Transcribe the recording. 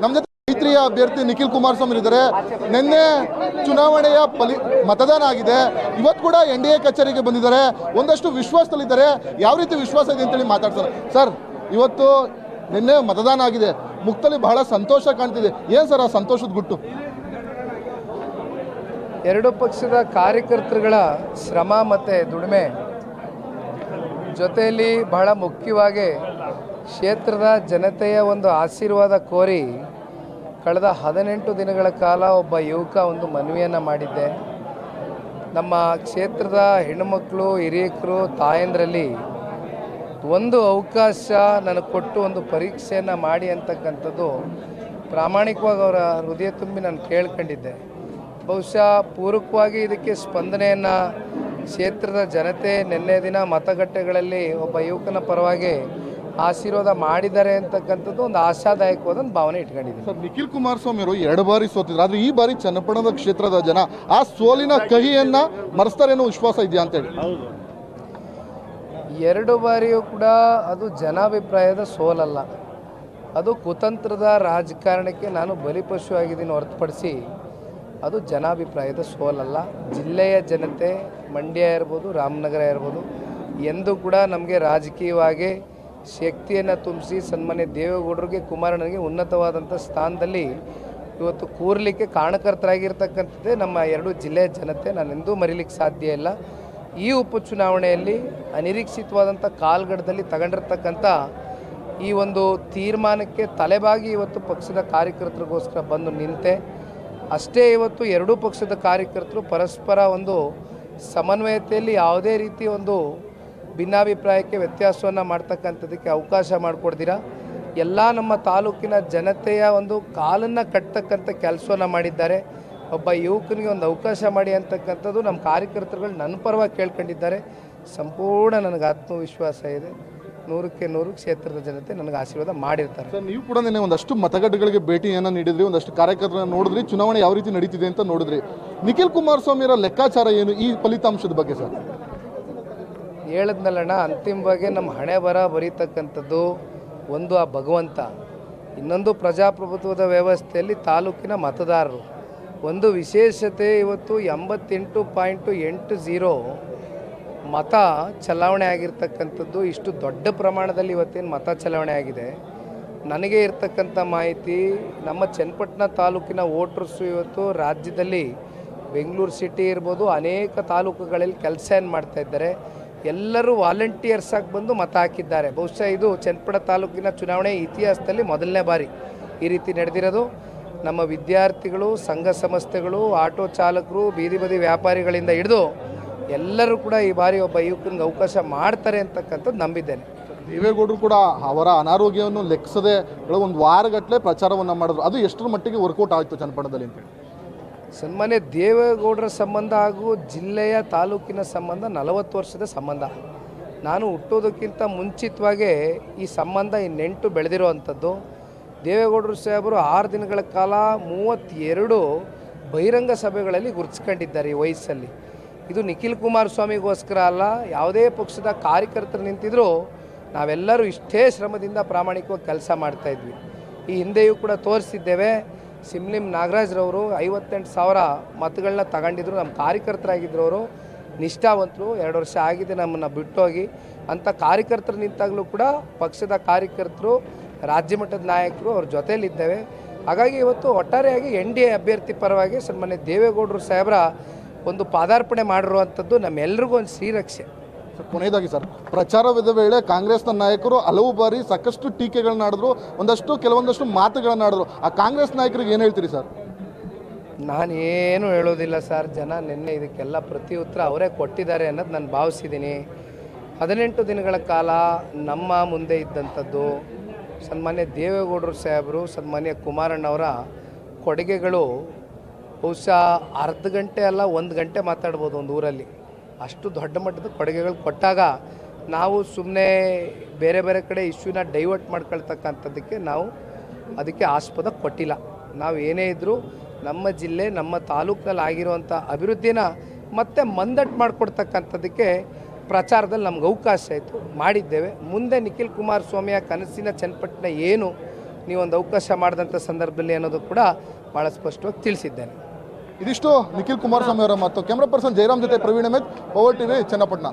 ನಮ್ಮ ಜೊತೆ ಮೈತ್ರಿಯ ಅಭ್ಯರ್ಥಿ ನಿಖಿಲ್ ಕುಮಾರಸ್ವಾಮಿ ಇದ್ದಾರೆ. ನಿನ್ನೆ ಚುನಾವಣೆಯ ಮತದಾನ ಆಗಿದೆ. ಇವತ್ತು ಕೂಡ NDA ಕಚೇರಿಗೆ ಬಂದಿದ್ದಾರೆ. ಒಂದಷ್ಟು ವಿಶ್ವಾಸದಲ್ಲಿದ್ದಾರೆ. ಯಾವ ರೀತಿ ವಿಶ್ವಾಸ ಇದೆ ಅಂತೇಳಿ ಮಾತಾಡ್ತಾರೆ. ಸರ್, ಇವತ್ತು ನಿನ್ನೆ ಮತದಾನ ಆಗಿದೆ, ಮುಕ್ತಲ್ಲಿ ಬಹಳ ಸಂತೋಷ ಕಾಣ್ತಿದೆ. ಏನು ಸರ್ ಆ ಸಂತೋಷದ ಗುಟ್ಟು? ಎರಡು ಪಕ್ಷದ ಕಾರ್ಯಕರ್ತರುಗಳ ಶ್ರಮ ಮತ್ತು ದುಡಿಮೆ ಜೊತೆಯಲ್ಲಿ ಬಹಳ ಮುಖ್ಯವಾಗಿ ಕ್ಷೇತ್ರದ ಜನತೆಯ ಒಂದು ಆಶೀರ್ವಾದ ಕೋರಿ ಕಳೆದ 18 ದಿನಗಳ ಕಾಲ ಒಬ್ಬ ಯುವಕ ಒಂದು ಮನವಿಯನ್ನು ಮಾಡಿದ್ದೆ. ನಮ್ಮ ಕ್ಷೇತ್ರದ ಹೆಣ್ಣುಮಕ್ಕಳು, ಹಿರಿಯಕರು, ತಾಯಂದ್ರಲ್ಲಿ ಒಂದು ಅವಕಾಶ ನನಗೆ ಕೊಟ್ಟು ಒಂದು ಪರೀಕ್ಷೆಯನ್ನು ಮಾಡಿ ಅಂತಕ್ಕಂಥದ್ದು ಪ್ರಾಮಾಣಿಕವಾಗಿ ಅವರ ಹೃದಯ ತುಂಬಿ ನಾನು ಕೇಳ್ಕೊಂಡಿದ್ದೆ. ಬಹುಶಃ ಪೂರಕವಾಗಿ ಇದಕ್ಕೆ ಸ್ಪಂದನೆಯನ್ನು ಕ್ಷೇತ್ರದ ಜನತೆ ನಿನ್ನೆ ದಿನ ಮತಗಟ್ಟೆಗಳಲ್ಲಿ ಒಬ್ಬ ಯುವಕನ ಪರವಾಗಿ ಆಶೀರ್ವಾದ ಮಾಡಿದ್ದಾರೆ ಅಂತಕ್ಕಂಥದ್ದು ಒಂದು ಆಶಾದಾಯಕವಾದ ಒಂದು ಭಾವನೆ ಇಟ್ಕೊಂಡಿದ್ದೀನಿ. ಸರ್, ನಿಖಿಲ್ ಕುಮಾರಸ್ವಾಮಿ ಅವರು 2 ಬಾರಿ ಸೋತಿದ್ರು. ಆದರೆ ಈ ಬಾರಿ ಚನ್ನಪಟ್ಟಣದ ಕ್ಷೇತ್ರದ ಜನ ಆ ಸೋಲಿನ ಕಹಿಯನ್ನು ಮರೆಸ್ತಾರೆ ಅನ್ನೋ ವಿಶ್ವಾಸ ಇದೆಯಾ ಅಂತೇಳಿ? 2 ಬಾರಿಯೂ ಕೂಡ ಅದು ಜನಾಭಿಪ್ರಾಯದ ಸೋಲಲ್ಲ, ಅದು ಕುತಂತ್ರದ ರಾಜಕಾರಣಕ್ಕೆ ನಾನು ಬಲಿಪಶು ಆಗಿದ್ದೀನಿ ಹೊರತುಪಡಿಸಿ ಅದು ಜನಾಭಿಪ್ರಾಯದ ಸೋಲಲ್ಲ. ಜಿಲ್ಲೆಯ ಜನತೆ, ಮಂಡ್ಯ ಇರ್ಬೋದು, ರಾಮನಗರ ಇರ್ಬೋದು, ಎಂದೂ ಕೂಡ ನಮಗೆ ರಾಜಕೀಯವಾಗಿ ಶಕ್ತಿಯನ್ನು ತುಂಬಿಸಿ ಸನ್ಮಾನ್ಯ ದೇವೇಗೌಡರಿಗೆ, ಕುಮಾರಣ್ಣನಿಗೆ ಉನ್ನತವಾದಂಥ ಸ್ಥಾನದಲ್ಲಿ ಇವತ್ತು ಕೂರಲಿಕ್ಕೆ ಕಾರಣಕರ್ತರಾಗಿರ್ತಕ್ಕಂಥದ್ದೇ ನಮ್ಮ 2 ಜಿಲ್ಲೆಯ ಜನತೆ. ನಾನು ಎಂದೂ ಮರೀಲಿಕ್ಕೆ ಸಾಧ್ಯ ಇಲ್ಲ. ಈ ಉಪಚುನಾವಣೆಯಲ್ಲಿ ಅನಿರೀಕ್ಷಿತವಾದಂಥ ಕಾಲ್ಗಡದಲ್ಲಿ ತಗೊಂಡಿರ್ತಕ್ಕಂಥ ಈ ಒಂದು ತೀರ್ಮಾನಕ್ಕೆ ತಲೆಬಾಗಿ ಇವತ್ತು ಪಕ್ಷದ ಕಾರ್ಯಕರ್ತರಿಗೋಸ್ಕರ ಬಂದು ನಿಂತೆ. ಅಷ್ಟೇ, ಇವತ್ತು 2 ಪಕ್ಷದ ಕಾರ್ಯಕರ್ತರು ಪರಸ್ಪರ ಒಂದು ಸಮನ್ವಯತೆಯಲ್ಲಿ ಯಾವುದೇ ರೀತಿ ಒಂದು ಭಿನ್ನಾಭಿಪ್ರಾಯಕ್ಕೆ ವ್ಯತ್ಯಾಸವನ್ನು ಮಾಡ್ತಕ್ಕಂಥದ್ದಕ್ಕೆ ಅವಕಾಶ ಮಾಡಿಕೊಡ್ದಿರ ಎಲ್ಲ ನಮ್ಮ ತಾಲೂಕಿನ ಜನತೆಯ ಒಂದು ಕಾಲನ್ನು ಕಟ್ತಕ್ಕಂಥ ಕೆಲಸವನ್ನು ಮಾಡಿದ್ದಾರೆ. ಒಬ್ಬ ಯುವಕನಿಗೆ ಒಂದು ಅವಕಾಶ ಮಾಡಿ ಅಂತಕ್ಕಂಥದ್ದು ನಮ್ಮ ಕಾರ್ಯಕರ್ತರುಗಳು ನನ್ನ ಪರವಾಗಿ ಕೇಳ್ಕೊಂಡಿದ್ದಾರೆ. ಸಂಪೂರ್ಣ ನನಗೆ ಆತ್ಮವಿಶ್ವಾಸ ಇದೆ. 100ಕ್ಕೆ 100 ಕ್ಷೇತ್ರದ ಜನತೆ ನನಗೆ ಆಶೀರ್ವಾದ ಮಾಡಿರ್ತಾರೆ. ಸರ್, ನೀವು ಕೂಡ ನಿನ್ನೆ ಒಂದಷ್ಟು ಮತಗಟ್ಟೆಗಳಿಗೆ ಭೇಟಿಯನ್ನು ನೀಡಿದ್ರಿ, ಒಂದಷ್ಟು ಕಾರ್ಯಕರ್ತರನ್ನು ನೋಡಿದ್ರಿ, ಚುನಾವಣೆ ಯಾವ ರೀತಿ ನಡೀತಿದೆ ಅಂತ ನೋಡಿದ್ರಿ. ನಿಖಿಲ್ ಕುಮಾರಸ್ವಾಮಿಯವರ ಲೆಕ್ಕಾಚಾರ ಏನು ಈ ಫಲಿತಾಂಶದ ಬಗ್ಗೆ ಸರ್? ಹೇಳಿದ್ನಲ್ಲಣ್ಣ, ಅಂತಿಮವಾಗಿ ನಮ್ಮ ಹಣೆ ಬರ ಬರೀತಕ್ಕಂಥದ್ದು ಒಂದು ಆ ಭಗವಂತ, ಇನ್ನೊಂದು ಪ್ರಜಾಪ್ರಭುತ್ವದ ವ್ಯವಸ್ಥೆಯಲ್ಲಿ ತಾಲೂಕಿನ ಮತದಾರರು. ಒಂದು ವಿಶೇಷತೆ, ಇವತ್ತು 88.80 ಮತ ಚಲಾವಣೆ ಆಗಿರ್ತಕ್ಕಂಥದ್ದು. ಇಷ್ಟು ದೊಡ್ಡ ಪ್ರಮಾಣದಲ್ಲಿ ಇವತ್ತೇನು ಮತ ಚಲಾವಣೆ ಆಗಿದೆ, ನನಗೆ ಇರ್ತಕ್ಕಂಥ ಮಾಹಿತಿ, ನಮ್ಮ ಚನ್ನಪಟ್ಟಣ ತಾಲೂಕಿನ ವೋಟರ್ಸು ಇವತ್ತು ರಾಜ್ಯದಲ್ಲಿ ಬೆಂಗಳೂರು ಸಿಟಿ ಇರ್ಬೋದು, ಅನೇಕ ತಾಲೂಕುಗಳಲ್ಲಿ ಕೆಲಸ ಏನು ಮಾಡ್ತಾಯಿದ್ದಾರೆ, ಎಲ್ಲರೂ ವಾಲಂಟಿಯರ್ಸಾಗಿ ಬಂದು ಮತ ಹಾಕಿದ್ದಾರೆ. ಬಹುಶಃ ಇದು ಚನ್ನಪಟ್ಟಣ ತಾಲೂಕಿನ ಚುನಾವಣೆ ಇತಿಹಾಸದಲ್ಲಿ ಮೊದಲನೇ ಬಾರಿ ಈ ರೀತಿ ನಡೆದಿರೋದು. ನಮ್ಮ ವಿದ್ಯಾರ್ಥಿಗಳು, ಸಂಘ ಸಂಸ್ಥೆಗಳು, ಆಟೋ ಚಾಲಕರು, ಬೀದಿ ಬದಿ ವ್ಯಾಪಾರಿಗಳಿಂದ ಹಿಡಿದು ಎಲ್ಲರೂ ಕೂಡ ಈ ಬಾರಿ ಒಬ್ಬ ಯುವಕನಿಗೆ ಅವಕಾಶ ಮಾಡ್ತಾರೆ ಅಂತಕ್ಕಂಥದ್ದು ನಂಬಿದ್ದೇನೆ. ದೇವೇಗೌಡರು ಕೂಡ ಅವರ ಅನಾರೋಗ್ಯವನ್ನು ಲೆಕ್ಕಿಸದೆ ಒಂದು ವಾರಗಟ್ಟಲೆ ಪ್ರಚಾರವನ್ನು ಮಾಡಿದ್ರು. ಅದು ಎಷ್ಟರ ಮಟ್ಟಿಗೆ ವರ್ಕೌಟ್ ಆಯಿತು ಚನ್ನಪಟ್ಟಣದಲ್ಲಿ ಅಂತೇಳಿ? ಸನ್ಮಾನ್ಯ ದೇವೇಗೌಡರ ಸಂಬಂಧ ಹಾಗೂ ಜಿಲ್ಲೆಯ ತಾಲೂಕಿನ ಸಂಬಂಧ 40 ವರ್ಷದ ಸಂಬಂಧ. ನಾನು ಹುಟ್ಟೋದಕ್ಕಿಂತ ಮುಂಚಿತವಾಗೇ ಈ ಸಂಬಂಧ ಇನ್ನೆಂಟು ಬೆಳೆದಿರುವಂಥದ್ದು. ದೇವೇಗೌಡರು ಸಾಹೇಬರು 6 ದಿನಗಳ ಕಾಲ 32 ಬಹಿರಂಗ ಸಭೆಗಳಲ್ಲಿ ಗುರುತಿಸ್ಕೊಂಡಿದ್ದಾರೆ ಈ ವಯಸ್ಸಲ್ಲಿ. ಇದು ನಿಖಿಲ್ ಕುಮಾರಸ್ವಾಮಿಗೋಸ್ಕರ ಅಲ್ಲ, ಯಾವುದೇ ಪಕ್ಷದ ಕಾರ್ಯಕರ್ತರು ನಿಂತಿದ್ದರೂ ನಾವೆಲ್ಲರೂ ಇಷ್ಟೇ ಶ್ರಮದಿಂದ ಪ್ರಾಮಾಣಿಕವಾಗಿ ಕೆಲಸ ಮಾಡ್ತಾಯಿದ್ವಿ. ಈ ಹಿಂದೆಯೂ ಕೂಡ ತೋರಿಸಿದ್ದೇವೆ. ಸಿಮ್ಲಿಂ ನಾಗರಾಜ್ರವರು 58,000 ಮತಗಳನ್ನ ತಗೊಂಡಿದ್ರು. ನಮ್ಮ ಕಾರ್ಯಕರ್ತರಾಗಿದ್ದರು ಅವರು, ನಿಷ್ಠಾವಂತರು. 2 ವರ್ಷ ಆಗಿದೆ ನಮ್ಮನ್ನು ಬಿಟ್ಟೋಗಿ. ಅಂಥ ಕಾರ್ಯಕರ್ತರು ನಿಂತಾಗಲೂ ಕೂಡ ಪಕ್ಷದ ಕಾರ್ಯಕರ್ತರು, ರಾಜ್ಯ ಮಟ್ಟದ ನಾಯಕರು ಅವ್ರ ಜೊತೆಯಲ್ಲಿದ್ದೇವೆ. ಹಾಗಾಗಿ ಇವತ್ತು ಒಟ್ಟಾರೆಯಾಗಿ NDA ಅಭ್ಯರ್ಥಿ ಪರವಾಗಿ ಸನ್ಮಾನ್ಯ ದೇವೇಗೌಡರು ಸಾಹೇಬರ ಒಂದು ಪಾದಾರ್ಪಣೆ ಮಾಡಿರುವಂಥದ್ದು ನಮ್ಮೆಲ್ಲರಿಗೂ ಒಂದು ಶ್ರೀರಕ್ಷೆ. ಕೊನೆಯದಾಗಿ ಸರ್, ಪ್ರಚಾರದ ವೇಳೆ ಕಾಂಗ್ರೆಸ್ನ ನಾಯಕರು ಹಲವು ಬಾರಿ ಸಾಕಷ್ಟು ಟೀಕೆಗಳನ್ನ ಆಡಿದ್ರು, ಕೆಲವೊಂದಷ್ಟು ಮಾತುಗಳನ್ನ ಆಡಿದ್ರು. ಆ ಕಾಂಗ್ರೆಸ್ ನಾಯಕರಿಗೆ ಏನು ಹೇಳ್ತೀರಿ ಸರ್? ನಾನೇನು ಹೇಳೋದಿಲ್ಲ ಸರ್. ಜನ ನಿನ್ನೆ ಇದಕ್ಕೆಲ್ಲ ಪ್ರತಿ ಉತ್ತರ ಅವರೇ ಕೊಟ್ಟಿದ್ದಾರೆ ಅನ್ನೋದು ನಾನು ಭಾವಿಸಿದ್ದೀನಿ. 18 ದಿನಗಳ ಕಾಲ ನಮ್ಮ ಮುಂದೆ ಇದ್ದಂಥದ್ದು ಸನ್ಮಾನ್ಯ ದೇವೇಗೌಡರು ಸಾಹೇಬರು, ಸನ್ಮಾನ್ಯ ಕುಮಾರಣ್ಣವರ ಕೊಡುಗೆಗಳು ಬಹುಶಃ ಅರ್ಧ ಗಂಟೆ ಅಲ್ಲ 1 ಗಂಟೆ ಮಾತಾಡ್ಬೋದು ಒಂದು ಊರಲ್ಲಿ. ಅಷ್ಟು ದೊಡ್ಡ ಮಟ್ಟದ ಕೊಡುಗೆಗಳು ಕೊಟ್ಟಾಗ ನಾವು ಸುಮ್ಮನೆ ಬೇರೆ ಬೇರೆ ಕಡೆ ಇಶ್ಯೂನ ಡೈವರ್ಟ್ ಮಾಡ್ಕೊಳ್ತಕ್ಕಂಥದ್ದಕ್ಕೆ ನಾವು ಅದಕ್ಕೆ ಆಸ್ಪದ ಕೊಟ್ಟಿಲ್ಲ. ನಾವು ಏನೇ ಇದ್ದರೂ ನಮ್ಮ ಜಿಲ್ಲೆ, ನಮ್ಮ ತಾಲೂಕಿನಲ್ಲಿ ಆಗಿರುವಂಥ ಅಭಿವೃದ್ಧಿನ ಮತ್ತೆ ಮಂದಟ್ಟು ಮಾಡಿಕೊಡ್ತಕ್ಕಂಥದ್ದಕ್ಕೆ ಪ್ರಚಾರದಲ್ಲಿ ನಮ್ಗೆ ಅವಕಾಶ ಆಯಿತು, ಮಾಡಿದ್ದೇವೆ. ಮುಂದೆ ನಿಖಿಲ್ ಕುಮಾರಸ್ವಾಮಿಯ ಕನಸಿನ ಚನ್ನಪಟ್ಟಣ ಏನು, ನೀವೊಂದು ಅವಕಾಶ ಮಾಡಿದಂಥ ಸಂದರ್ಭದಲ್ಲಿ ಅನ್ನೋದು ಕೂಡ ಭಾಳ ಸ್ಪಷ್ಟವಾಗಿ ತಿಳಿಸಿದ್ದೇನೆ. ಇದಿಷ್ಟು ನಿಖಿಲ್ ಕುಮಾರಸ್ವಾಮಿ ಅವರ ಮಾತು. ಕ್ಯಾಮ್ರಾ ಪರ್ಸನ್ ಜಯರಾಮ್ ಜೊತೆ ಪ್ರವೀಣ್ ಅಹ್ಮದ್, ಪವರ್ ಟಿವಿ, ಚನ್ನಪಟ್ಟಣ.